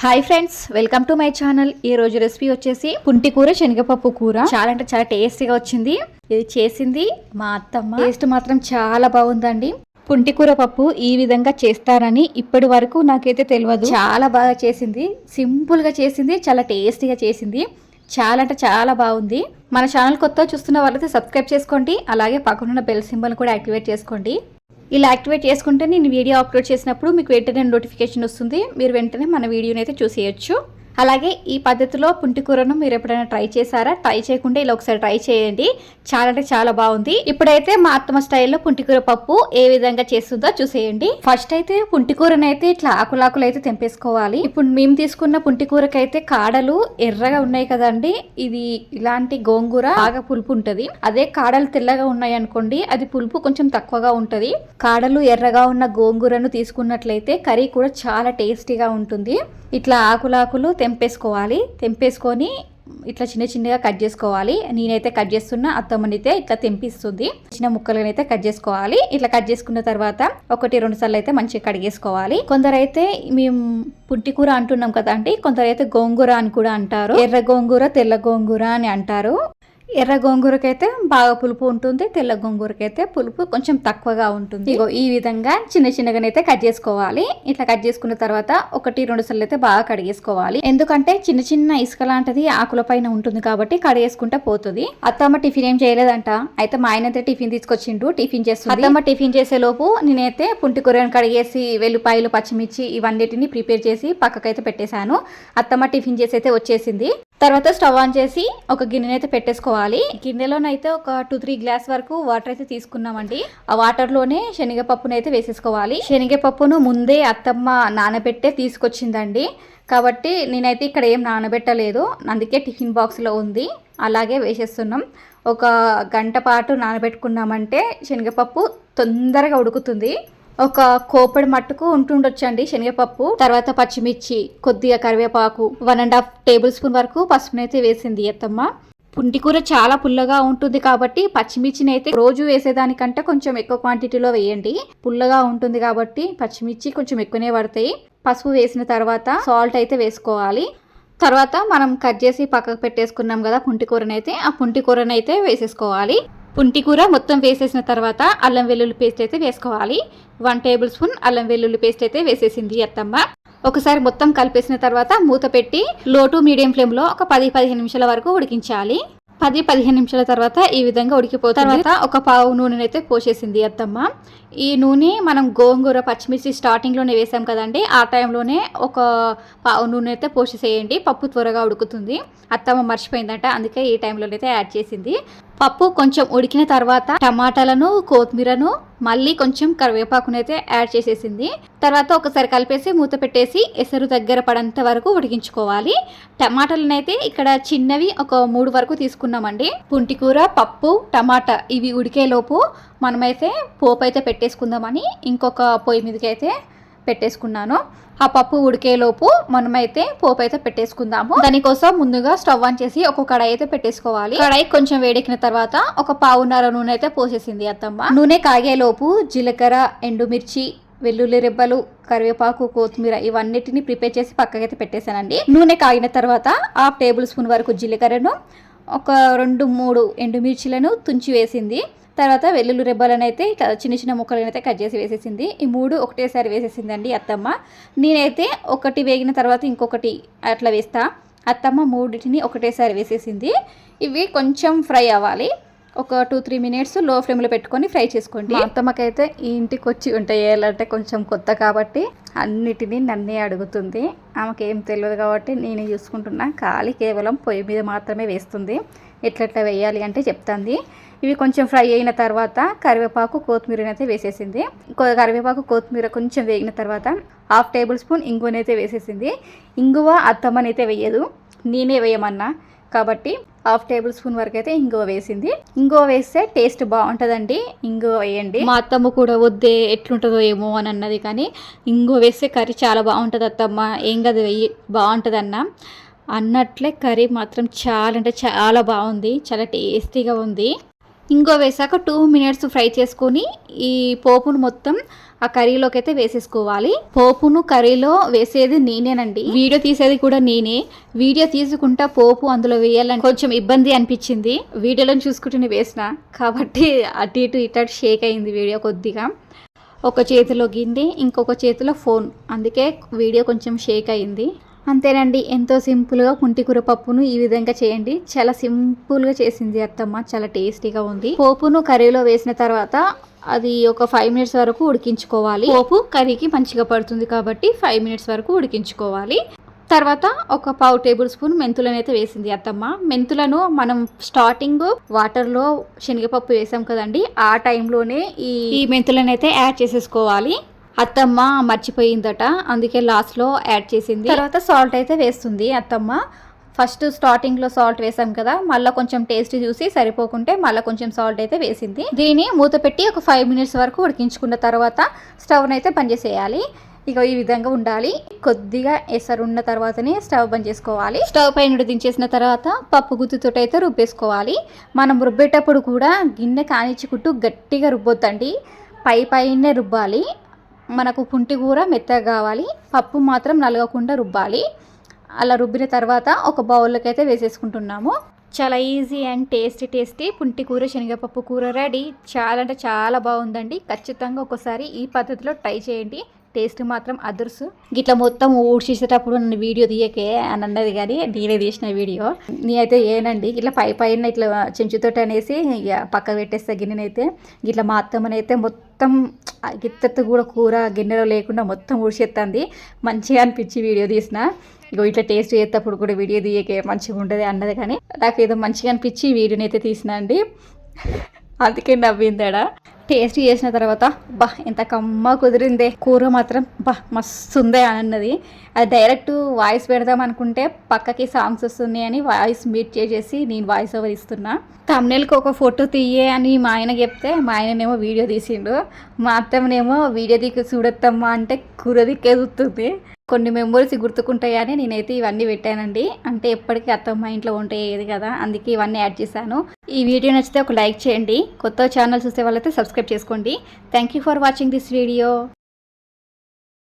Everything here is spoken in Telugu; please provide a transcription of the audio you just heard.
Hi friends, welcome to my channel. ఈ రోజు రెసిపీ వచ్చేసి పుంటి కూర, శనగపప్పు కూర. చాలా అంటే చాలా టేస్టీగా వచ్చింది. ఇది చేసింది మా అత్తమ్మ. టేస్ట్ మాత్రం చాలా బాగుందండి. పుంటి కూర పప్పు ఈ విధంగా చేస్తారని ఇప్పటి వరకు నాకైతే తెలియదు. చాలా బాగా చేసింది, సింపుల్ గా చేసింది, చాలా టేస్టీగా చేసింది. చాలా అంటే చాలా బాగుంది. మన ఛానల్ కొత్త చూస్తున్న వాళ్ళైతే సబ్స్క్రైబ్ చేసుకోండి. అలాగే పక్కనున్న బెల్ సింబల్ కూడా యాక్టివేట్ చేసుకోండి. ఇలా యాక్టివేట్ చేసుకుంటే నేను వీడియో అప్లోడ్ చేసినప్పుడు మీకు వెంటనే నోటిఫికేషన్ వస్తుంది. మీరు వెంటనే మన వీడియోని అయితే చూసేయచ్చు. అలాగే ఈ పద్ధతిలో పుంటి కూరను మీరు ఎప్పుడైనా ట్రై చేశారా? ట్రై చేయకుండా ఇలా ఒకసారి ట్రై చేయండి. చాలా అంటే చాలా బాగుంది. ఇప్పుడైతే మా అత్తమ్మ స్టైల్లో పుంటికూర పప్పు ఏ విధంగా చేస్తుందో చూసేయండి. ఫస్ట్ అయితే పుంటికూరను అయితే ఇట్లా ఆకులాకులు అయితే తెంపేసుకోవాలి. ఇప్పుడు మేము తీసుకున్న పుంటికూరకైతే కాడలు ఎర్రగా ఉన్నాయి కదండి. ఇది ఇలాంటి గోంగూర బాగా పులుపు ఉంటది. అదే కాడలు తెల్లగా ఉన్నాయి అనుకోండి, అది పులుపు కొంచెం తక్కువగా ఉంటది. కాడలు ఎర్రగా ఉన్న గోంగూరను తీసుకున్నట్లయితే కర్రీ కూడా చాలా టేస్టీగా ఉంటుంది. ఇట్లా ఆకులాకులు తెంపేసుకోవాలి. తెంపేసుకొని ఇట్లా చిన్న చిన్నగా కట్ చేసుకోవాలి. నేనైతే కట్ చేస్తున్నా, అత్తమ్మనైతే ఇట్లా తెంపిస్తుంది. చిన్న ముక్కలుగా అయితే కట్ చేసుకోవాలి. ఇట్లా కట్ చేసుకున్న తర్వాత 1-2 సార్లు అయితే మంచిగా కడిగేసుకోవాలి. కొందరైతే మేము పుంటి కూర అంటున్నాం కదా అండి, కొందరైతే గోంగూర అని కూడా అంటారు. ఎర్ర గోంగూర, తెల్ల గోంగూర అని అంటారు. ఎర్ర గోంగూరకైతే బాగా పులుపు ఉంటుంది, తెల్ల గోంగూరకైతే పులుపు కొంచెం తక్కువగా ఉంటుంది. ఇగో ఈ విధంగా చిన్న చిన్నగానైతే కట్ చేసుకోవాలి. ఇట్లా కట్ చేసుకున్న తర్వాత 1-2 సార్లు అయితే బాగా కడిగేసుకోవాలి. ఎందుకంటే చిన్న చిన్న ఇసుక లాంటిది ఆకుల పైన ఉంటుంది కాబట్టి కడిగేసుకుంటే పోతుంది. అత్తమ్మ టిఫిన్ ఏం చేయలేదంట. అయితే మా ఆయన అయితే టిఫిన్ తీసుకొచ్చిండు, టిఫిన్ చేస్తుంది. అత్తమ్మ టిఫిన్ చేసే లోపు నేనైతే పుంటి కూరను కడిగేసి వెల్లుపాయలు, పచ్చిమిర్చి ఇవన్నిటిని ప్రిపేర్ చేసి పక్కకైతే పెట్టేశాను. అత్తమ్మ టిఫిన్ చేసి అయితే వచ్చేసింది. తర్వాత స్టవ్ ఆన్ చేసి ఒక గిన్నెనైతే పెట్టేసుకోవాలి. గిన్నెలోనైతే ఒక 2-3 గ్లాస్ వరకు వాటర్ అయితే తీసుకున్నామండి. ఆ వాటర్లోనే శనగపప్పునైతే వేసేసుకోవాలి. శనగపప్పును ముందే అత్తమ్మ నానబెట్టే తీసుకొచ్చిందండి. కాబట్టి నేనైతే ఇక్కడ ఏం నానబెట్టలేదు, అందుకే టిఫిన్ బాక్స్లో ఉంది. అలాగే వేసేస్తున్నాం. ఒక గంట పాటు నానబెట్టుకున్నామంటే శనగపప్పు తొందరగా ఉడుకుతుంది. ఒక కోపడి మట్టుకు ఉంటుండొచ్చండి శనగపప్పు. తర్వాత పచ్చిమిర్చి, కొద్దిగా కరివేపాకు, 1.5 టేబుల్ స్పూన్ వరకు పసుపునైతే వేసింది అత్తమ్మ. పుంటికూర చాలా పుల్లగా ఉంటుంది కాబట్టి పచ్చిమిర్చిని అయితే రోజు వేసేదానికంటే కొంచెం ఎక్కువ క్వాంటిటీలో వేయండి. పుల్లగా ఉంటుంది కాబట్టి పచ్చిమిర్చి కొంచెం ఎక్కువనే పడతాయి. పసుపు వేసిన తర్వాత సాల్ట్ అయితే వేసుకోవాలి. తర్వాత మనం కట్ చేసి పక్కకు పెట్టేసుకున్నాం కదా పుంటికూరనైతే, ఆ పుంటికూరనైతే వేసేసుకోవాలి. పుంటికూర మొత్తం వేసేసిన తర్వాత అల్లం వెల్లుల్లి పేస్ట్ అయితే వేసుకోవాలి. 1 టేబుల్ స్పూన్ అల్లం వెల్లుల్లి పేస్ట్ అయితే వేసేసింది అత్తమ్మ. ఒకసారి మొత్తం కలిపేసిన తర్వాత మూత పెట్టి లో టు మీడియం ఫ్లేమ్లో ఒక 10-15 నిమిషాల వరకు ఉడికించాలి. 10-15 నిమిషాల తర్వాత ఈ విధంగా ఉడికిపోతుంది. తర్వాత ఒక పావు నూనెనైతే పోసేసింది అత్తమ్మ. ఈ నూనె మనం గోంగూర, పచ్చిమిర్చి స్టార్టింగ్లోనే వేసాం కదండి, ఆ టైంలోనే ఒక పావు నూనె అయితే పోసేసేయండి. పప్పు త్వరగా ఉడుకుతుంది. అత్తమ్మ మర్చిపోయిందంట, అందుకే ఈ టైంలోనైతే యాడ్ చేసింది. పప్పు కొంచెం ఉడికిన తర్వాత టమాటాలను, కొత్తిమీరను, మళ్ళీ కొంచెం కరివేపాకునైతే యాడ్ చేసేసింది. తర్వాత ఒకసారి కలిపేసి మూత పెట్టేసి ఎసరు దగ్గర పడంత వరకు ఉడికించుకోవాలి. టమాటాలనైతే ఇక్కడ చిన్నవి ఒక 3 వరకు తీసుకున్నామండి. పుంటికూర, పప్పు, టమాటా ఇవి ఉడికేలోపు మనమైతే పోపు అయితే పెట్టేసుకుందామని ఇంకొక పొయ్యి మీదకి అయితే పెట్టేసుకున్నాను. ఆ పప్పు ఉడికేలోపు మనమైతే పోపు అయితే పెట్టేసుకుందాము. దానికోసం ముందుగా స్టవ్ ఆన్ చేసి ఒక కడాయి అయితే పెట్టేసుకోవాలి. కడాయి కొంచెం వేడెక్కిన తర్వాత ఒక పావున్నర నూనె అయితే పోసేసింది అత్తమ్మ. నూనె కాగేలోపు జీలకర్ర, ఎండుమిర్చి, వెల్లుల్లి రెబ్బలు, కరివేపాకు, కొత్తిమీర ఇవన్నిటిని ప్రిపేర్ చేసి పక్కకైతే పెట్టేశానండి. నూనె కాగిన తర్వాత 1/2 టేబుల్ స్పూన్ వరకు జీలకర్రను, ఒక 2-3 ఎండుమిర్చిలను తుంచి వేసింది. తర్వాత వెల్లుల్లి రెబ్బలను అయితే చిన్న చిన్న ముక్కలను అయితే కట్ చేసి వేసేసింది. ఈ 3 ఒకటేసారి వేసేసిందండి అత్తమ్మ. నేనైతే ఒకటి వేగిన తర్వాత ఇంకొకటి అట్లా వేస్తా. అత్తమ్మ 3టిని ఒకటేసారి వేసేసింది. ఇవి కొంచెం ఫ్రై అవ్వాలి. ఒక 2-3 మినిట్స్ లో ఫ్లేమ్లో పెట్టుకొని ఫ్రై చేసుకోండి. మా అత్తమ్మకైతే ఈ ఇంటికి వచ్చి వంట చేయాలంటే కొంచెం కొత్త కాబట్టి అన్నిటినీ నన్నే అడుగుతుంది. ఆమెకి ఏం తెలియదు కాబట్టి నేనే చూసుకుంటున్నా. కేవలం పొయ్యి మీద మాత్రమే వేస్తుంది. ఎట్లెట్లా వేయాలి అంటే చెప్తుంది. ఇవి కొంచెం ఫ్రై అయిన తర్వాత కరివేపాకు, కొత్తిమీరనైతే వేసేసింది. కరివేపాకు, కొత్తిమీర కొంచెం వేగిన తర్వాత 1/2 టేబుల్ స్పూన్ ఇంగువనైతే వేసేసింది. ఇంగువ అత్తమ్మనైతే వేయదు, నేనే వేయమన్నా కాబట్టి 1/2 టేబుల్ స్పూన్ వరకు అయితే ఇంగువ వేసింది. ఇంగువ వేస్తే టేస్ట్ బాగుంటుందండి, ఇంగువ వేయండి. మా అత్తమ్మ కూడా వద్దే ఎట్లుంటుందో ఏమో అని అన్నది, కానీ ఇంగువ వేస్తే కర్రీ చాలా బాగుంటుంది అత్తమ్మ, ఏం కదా వెయ్యి బాగుంటుంది అన్నట్లే కర్రీ మాత్రం చాలా అంటే చాలా బాగుంది, చాలా టేస్టీగా ఉంది. ఇంకో వేసాక 2 మినిట్స్ ఫ్రై చేసుకొని ఈ పోపును మొత్తం ఆ కర్రీలోకి అయితే వేసేసుకోవాలి. పోపును కర్రీలో వేసేది నేనేనండి, వీడియో తీసేది కూడా నేనే. వీడియో తీసుకుంటా పోపు అందులో వేయాలని కొంచెం ఇబ్బంది అనిపించింది, వీడియోలో చూసుకుంటూనే వేసిన కాబట్టి అటు ఇటు ఇటు షేక్ అయింది వీడియో కొద్దిగా. ఒక చేతిలో గిన్నె ఇంకొక చేతిలో ఫోన్, అందుకే వీడియో కొంచెం షేక్ అయింది. అంతేనండి, ఎంతో సింపుల్గా పుంటికూర పప్పును ఈ విధంగా చేయండి. చాలా సింపుల్గా చేసింది అత్తమ్మ, చాలా టేస్టీగా ఉంది. పోపును కర్రీలో వేసిన తర్వాత అది ఒక 5 మినిట్స్ వరకు ఉడికించుకోవాలి. పోపు కర్రీకి మంచిగా పడుతుంది కాబట్టి 5 మినిట్స్ వరకు ఉడికించుకోవాలి. తర్వాత ఒక 1/2 టేబుల్ స్పూన్ మెంతులను అయితే వేసింది అత్తమ్మ. మెంతులను మనం స్టార్టింగ్ వాటర్లో శనగపప్పు వేసాం కదండి, ఆ టైంలోనే ఈ మెంతులను అయితే యాడ్ చేసేసుకోవాలి. అత్తమ్మ మర్చిపోయిందట, అందుకే లాస్ట్లో యాడ్ చేసింది. తర్వాత సాల్ట్ అయితే వేస్తుంది అత్తమ్మ. ఫస్ట్ స్టార్టింగ్లో సాల్ట్ వేసాం కదా, మళ్ళీ కొంచెం టేస్ట్ చూసి సరిపోకుంటే మళ్ళీ కొంచెం సాల్ట్ అయితే వేసింది. దీన్ని మూత పెట్టి ఒక 5 మినిట్స్ వరకు ఉడికించుకున్న తర్వాత స్టవ్ని అయితే బంద్ చేసేయాలి. ఇక ఈ విధంగా ఉండాలి. కొద్దిగా ఎసరు ఉన్న తర్వాతనే స్టవ్ బంద్ చేసుకోవాలి. స్టవ్ పైన దించేసిన తర్వాత పప్పు గుత్తితో అయితే రుబ్బేసుకోవాలి. మనం రుబ్బేటప్పుడు కూడా గిన్నె కానిచ్చుకుంటూ గట్టిగా రుబ్బొద్దండి, పైనే రుబ్బాలి. మనకు పుంటికూర మెత్తగా కావాలి, పప్పు మాత్రం నలగకుండా రుబ్బాలి. అలా రుబ్బిన తర్వాత ఒక బౌల్లోకి అయితే వేసేసుకుంటున్నాము. చాలా ఈజీ అండ్ టేస్టీ పుంటికూర శనగపప్పు కూర రెడీ. చాలా అంటే చాలా బాగుందండి. ఖచ్చితంగా ఒకసారి ఈ పద్ధతిలో ట్రై చేయండి, టేస్ట్ మాత్రం అదుర్సు. గిట్లా మొత్తం ఊడ్చేసేటప్పుడు నన్ను వీడియో తీయకే అని అన్నది, కానీ నేనే తీసిన వీడియో. నేనైతే ఏనండి ఇట్లా పైన ఇట్లా చెంచుతోటి అనేసి ఇక పక్క పెట్టేస్తా గిన్నెనైతే. గిట్లా మా అత్తమ్మనైతే మొత్తం గిత్తత్తు కూడా కూర గిన్నెలో లేకుండా మొత్తం ఊడ్చేస్తుంది. మంచిగా అనిపించి వీడియో తీసిన. ఇగో ఇట్లా టేస్ట్ చేసేటప్పుడు కూడా వీడియో తీయకే మంచిగా ఉంటుంది అన్నది, కానీ నాకు ఏదో మంచిగా అనిపించి వీడియోని అయితే తీసిన అండి, అందుకే నవ్విందాడా. టేస్ట్ చేసిన తర్వాత బా ఎంత కమ్మ కుదిరిందే, కూర మాత్రం బా మస్తు ఉందే అన్నది. అది డైరెక్ట్ వాయిస్ పెడదాం అనుకుంటే పక్కకి సాంగ్స్ వస్తున్నాయి అని వాయిస్ మ్యూట్ చేసేసి నేను వాయిస్ ఓవర్ ఇస్తున్నా. థంబ్నెయిల్కి ఒక ఫోటో తీయే అని మా ఆయన చెప్తే మా ఆయననేమో వీడియో తీసిండు, మా అత్తమ్మనేమో వీడియో దిక్కు చూడొద్దమ్మా అంటే కూర దిక్కే చూస్తుంది. కొన్ని మెమోరీస్ గుర్తుకుంటాయని నేనైతే ఇవన్నీ పెట్టానండి, అంటే ఎప్పటికీ అత్తమ్మ ఇంట్లో ఉంటాయేది కదా, అందుకే ఇవన్నీ యాడ్ చేశాను. ఈ వీడియో నచ్చితే ఒక లైక్ చేయండి, కొత్త ఛానల్ చూసే వాళ్ళైతే సబ్స్క్రైబ్ చేసుకోండి. Thank you for watching this video.